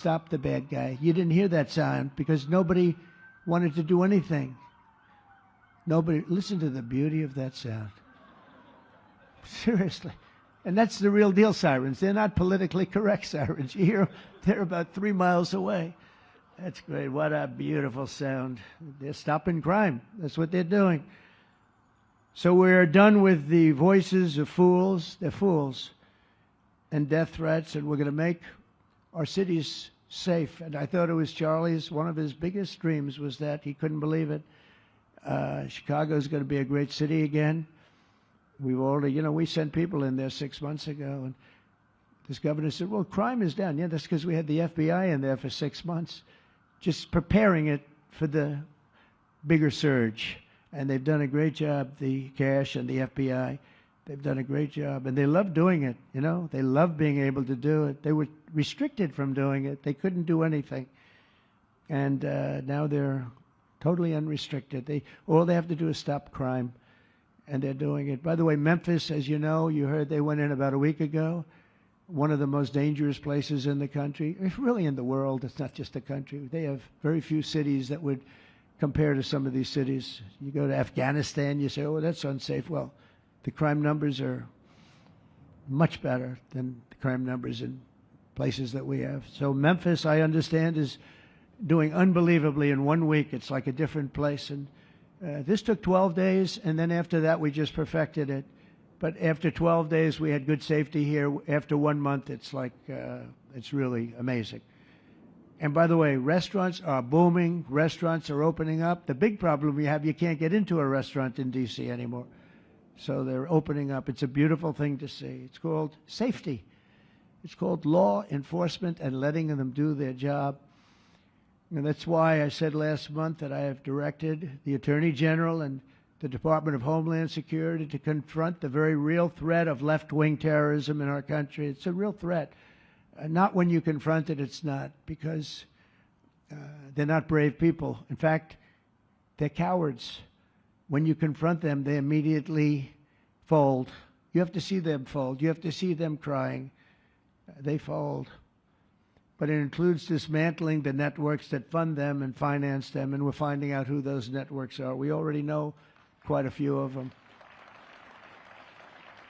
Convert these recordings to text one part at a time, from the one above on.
stop the bad guy. You didn't hear that sound because nobody wanted to do anything. Nobody. Listen to the beauty of that sound. Seriously. And that's the real deal sirens. They're not politically correct sirens. You hear them, they're about 3 miles away. That's great. What a beautiful sound. They're stopping crime. That's what they're doing. So we're done with the voices of fools. They're fools. And death threats. And we're going to make our cities safe. And I thought it was Charlie's, one of his biggest dreams was that. He couldn't believe it. Chicago's going to be a great city again. We've already, we sent people in there 6 months ago, and this governor said, well, crime is down. Yeah, that's because we had the FBI in there for 6 months, just preparing it for the bigger surge. And they've done a great job, the cash and the FBI. They've done a great job, and they love doing it, They love being able to do it. They were restricted from doing it. They couldn't do anything. And now they're totally unrestricted. All they have to do is stop crime. And they're doing it. By the way, Memphis, as you know, you heard they went in about a week ago. One of the most dangerous places in the country. It's really in the world. It's not just the country. They have very few cities that would compare to some of these cities. You go to Afghanistan, you say, oh, that's unsafe. Well, the crime numbers are much better than the crime numbers in places that we have. So Memphis, I understand, is doing unbelievably in 1 week. It's like a different place. And this took 12 days, and then after that, we just perfected it. But after 12 days, we had good safety here. After 1 month, it's like, it's really amazing. And by the way, restaurants are booming. Restaurants are opening up. The big problem we have, you can't get into a restaurant in D.C. anymore. So they're opening up. It's a beautiful thing to see. It's called safety. It's called law enforcement and letting them do their job. And that's why I said last month that I have directed the Attorney General and the Department of Homeland Security to confront the very real threat of left-wing terrorism in our country. It's a real threat. Not when you confront it, it's not, because they're not brave people. In fact, they're cowards. When you confront them, they immediately fold. You have to see them fold. You have to see them crying. They fold. But it includes dismantling the networks that fund them and finance them, and we're finding out who those networks are. We already know quite a few of them.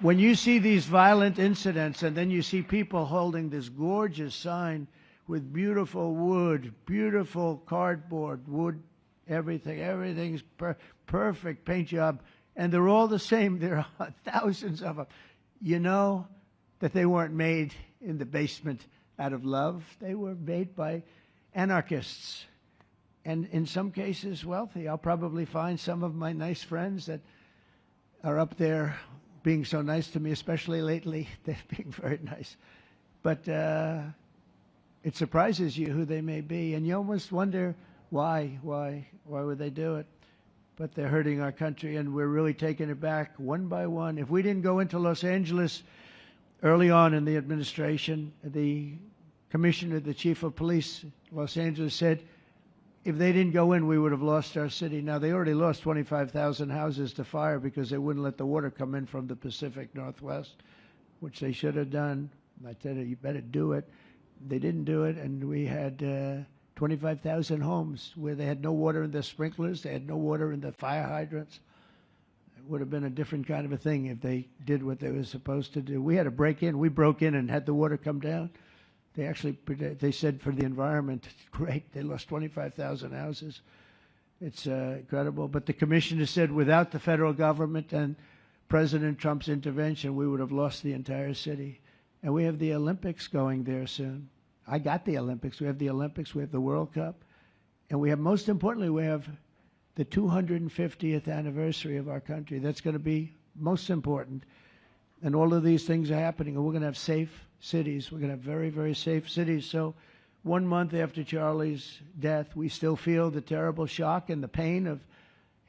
When you see these violent incidents, and then you see people holding this gorgeous sign with beautiful wood, beautiful cardboard, wood, everything's perfect paint job, and they're all the same. There are thousands of them. You know that they weren't made in the basement out of love. They were made by anarchists, and in some cases wealthy. I'll probably find some of my nice friends that are up there being so nice to me, especially lately. They're being very nice. But it surprises you who they may be, and you almost wonder why would they do it? But they're hurting our country, and we're really taking it back one by one. If we didn't go into Los Angeles early on in the administration, the commissioner, the chief of police, Los Angeles, said if they didn't go in, we would have lost our city. Now, they already lost 25,000 houses to fire because they wouldn't let the water come in from the Pacific Northwest, which they should have done. I said, you better do it. They didn't do it, and we had 25,000 homes where they had no water in the sprinklers, they had no water in the fire hydrants. It would have been a different kind of a thing if they did what they were supposed to do. We had to break in. We broke in and had the water come down. They said for the environment, great, they lost 25,000 houses. It's incredible. But the commissioner said without the federal government and President Trump's intervention, we would have lost the entire city. And we have the Olympics going there soon. I got the Olympics. We have the Olympics. We have the World Cup. And we have, most importantly, we have the 250th anniversary of our country. That's going to be most important. And all of these things are happening. And we're going to have safe cities. We're going to have very, very safe cities. So 1 month after Charlie's death, we still feel the terrible shock and the pain of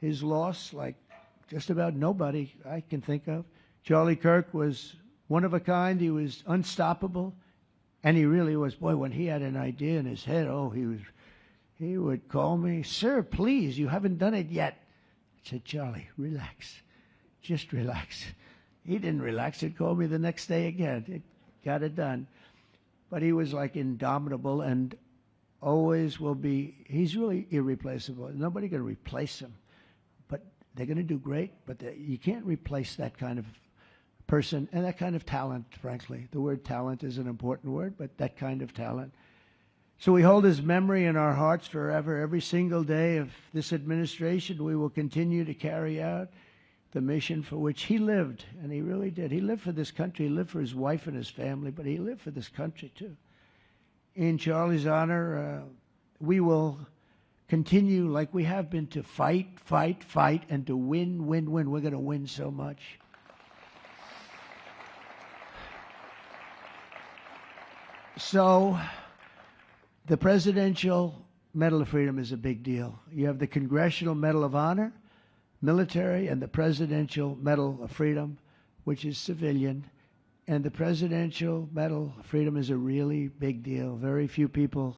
his loss like just about nobody I can think of. Charlie Kirk was one of a kind. He was unstoppable. And he really was. Boy, when he had an idea in his head, he would call me, sir, please, you haven't done it yet. I said, Charlie, relax. Just relax. He didn't relax. He'd call me the next day again. It got it done. but he was like indomitable and always will be. He's really irreplaceable. Nobody can replace him. But they're going to do great, but you can't replace that kind of person and that kind of talent, frankly. The word talent is an important word, but that kind of talent. So we hold his memory in our hearts forever. Every single day of this administration, we will continue to carry out the mission for which he lived, and he really did. He lived for this country. He lived for his wife and his family, but he lived for this country too. In Charlie's honor, we will continue like we have been to fight, fight, fight, and to win, win, win. We're going to win so much. So the Presidential Medal of Freedom is a big deal. You have the Congressional Medal of Honor, military, and the Presidential Medal of Freedom, which is civilian. And the Presidential Medal of Freedom is a really big deal. Very few people